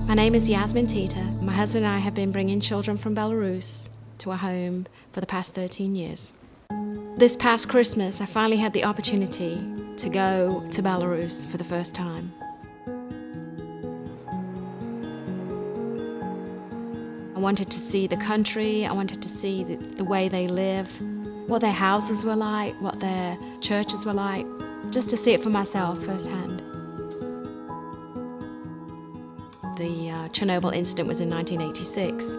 My name is Yasmin Tita. My husband and I have been bringing children from Belarus to our home for the past 13 years. This past Christmas, I finally had the opportunity to go to Belarus for the first time. I wanted to see the country, I wanted to see the way they live, what their houses were like, what their churches were like, just to see it for myself firsthand. The Chernobyl incident was in 1986.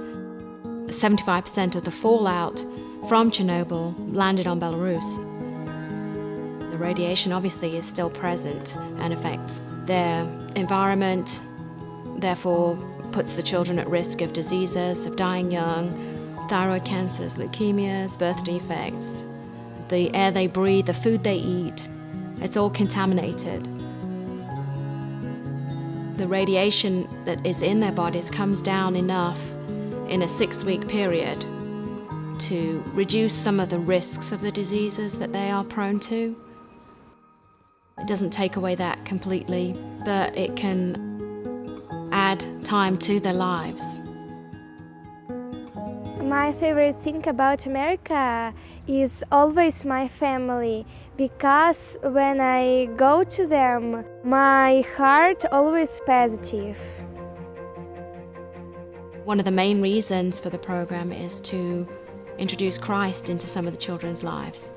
75% of the fallout from Chernobyl landed on Belarus. The radiation obviously is still present and affects their environment, therefore puts the children at risk of diseases, of dying young, thyroid cancers, leukemias, birth defects. The air they breathe, the food they eat, it's all contaminated. The radiation that is in their bodies comes down enough in a 6-week period to reduce some of the risks of the diseases that they are prone to. It doesn't take away that completely, but it can add time to their lives. My favorite thing about America is always my family, because when I go to them, my heart always positive. One of the main reasons for the program is to introduce Christ into some of the children's lives.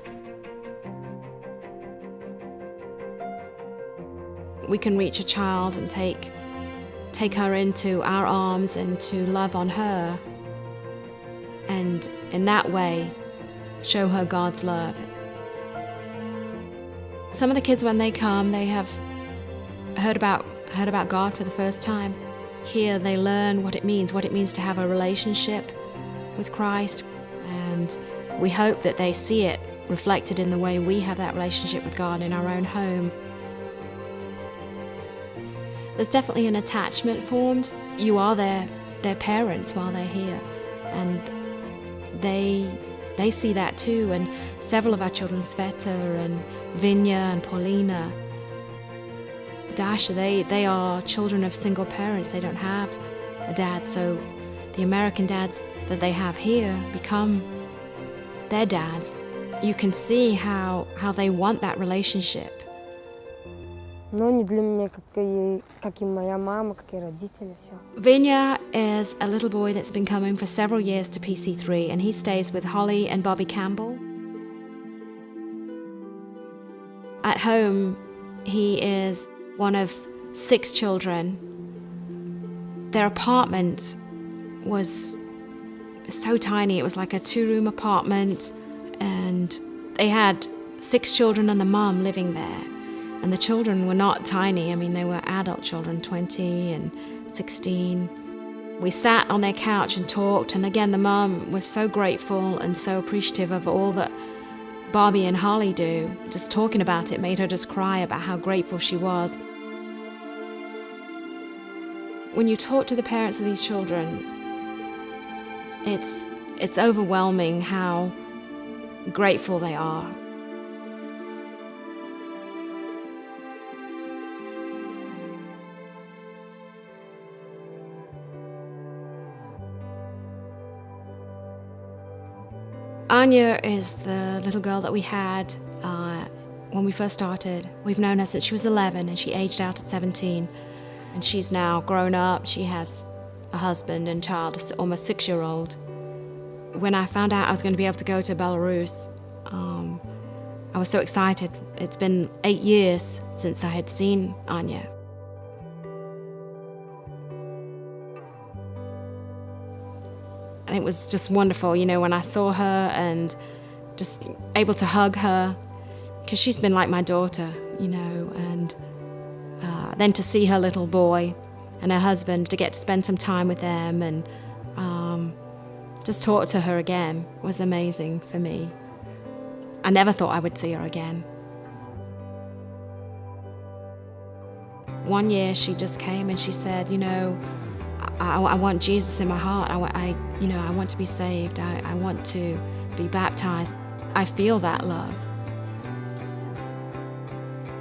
We can reach a child and take her into our arms and to love on her, and in that way show her God's love. Some of the kids, when they come, they have heard about God for the first time. Here they learn what it means to have a relationship with Christ, and we hope that they see it reflected in the way we have that relationship with God in our own home. There's definitely an attachment formed. You are their parents while they're here, and they see that too. And several of our children, Sveta and Vinya and Paulina, Dasha, they are children of single parents. They don't have a dad, so the American dads that they have here become their dads. You can see how they want that relationship. Но не для меня, как и моя мама, как и родители, все. Vinya is a little boy that's been coming for several years to PC3, and he stays with Holly and Bobby Campbell. At home, he is one of 6 children. Their apartment was so tiny. It was like a 2-room apartment, and they had 6 children and the mom living there. And the children were not tiny. I mean, they were adult children, 20 and 16. We sat on their couch and talked, and again, the mom was so grateful and so appreciative of all that Bobby and Holly do. Just talking about it made her just cry about how grateful she was. When you talk to the parents of these children, it's overwhelming how grateful they are. Anya is the little girl that we had when we first started. We've known her since she was 11, and she aged out at 17. And she's now grown up. She has a husband and child, almost 6-year-old. When I found out I was going to be able to go to Belarus, I was so excited. It's been 8 years since I had seen Anya. And it was just wonderful, you know, when I saw her and just able to hug her, because she's been like my daughter, you know, and then to see her little boy and her husband, to get to spend some time with them and just talk to her again was amazing for me. I never thought I would see her again. One year she just came and she said, you know, I want Jesus in my heart. I want to be saved. I want to be baptized. I feel that love.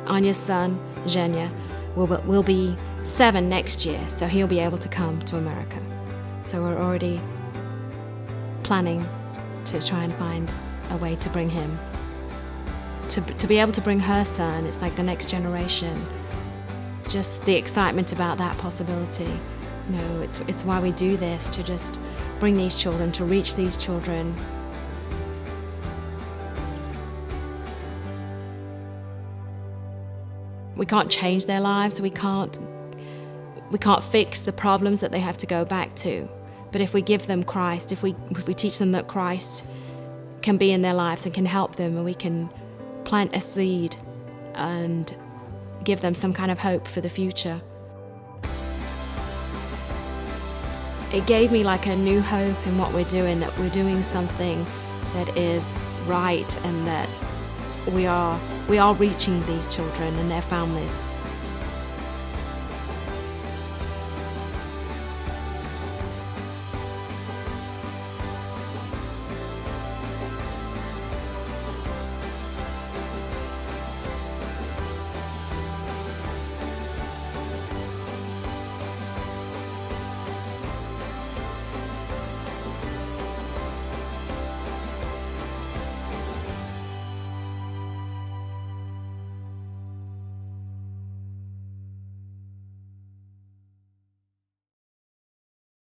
Anya's son, Zhenya, will be 7 next year, so he'll be able to come to America. So we're already planning to try and find a way to bring him. To be able to bring her son, it's like the next generation. Just the excitement about that possibility. You know, it's why we do this, to just bring these children, to reach these children. We can't change their lives, we can't fix the problems that they have to go back to. But if we give them Christ, if we teach them that Christ can be in their lives and can help them, and we can plant a seed and give them some kind of hope for the future. It gave me like a new hope in what we're doing, that we're doing something that is right, and that we are reaching these children and their families.